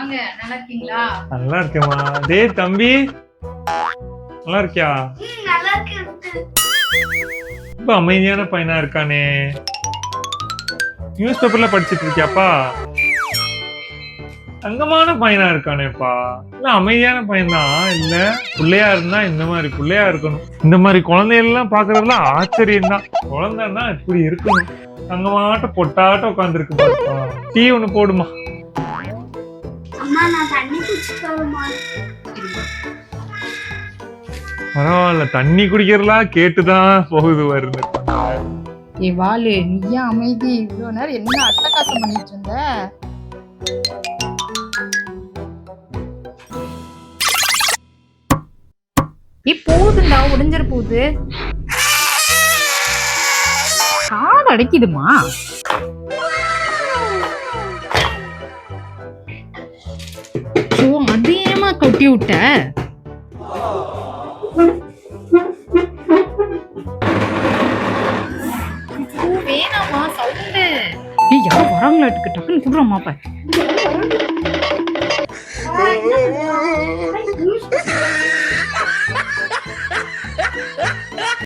வாங்க. நல்லா இருக்கீங்களா? நல்லா இருக்கேம்மா. டேய் தம்பி, நல்லா இருக்கியா? நல்லா இருக்கு. ரொம்ப அமைதியான பையனா இருக்கானே. நியூஸ் பேப்பர்ல படிச்சிட்டு இருக்கியாப்பா? தங்கமான பையனா இருக்கானேப்பா. இல்ல அமைதியான பையன்தான். இல்ல பிள்ளையா இருந்தா இந்த மாதிரி பிள்ளையா இருக்கணும். இந்த மாதிரி குழந்தைகள் எல்லாம் பாக்குறதுல ஆச்சரியம் தான். குழந்தைன்னா இப்படி இருக்கணும். தங்கமாட்ட பொட்டாட்ட உட்கார்ந்து இருக்கு. டீ ஒண்ணு போடுமா. அம்மா நான் தண்ணி குடிச்சிட்டு வரேம்மா. பரவாயில்ல, தண்ணி குடிக்கிறலாம் கேட்டுதான் போகுது வருது. ஏ வாலு, நீ ஏன் அமைதி? இவ்வளவு நேரம் என்ன அட்டகாசம் பண்ணிட்டு இருந்த? போதுண்டா, உடைஞ்சிட போகுது. காடு அடைக்குதுமா. அதேமா கொட்டி விட்ட. வேணாமா சவுண்டு. யாரோ வராங்களாட்டுக்கு, டக்குன்னு குடுறாமா அப்ப.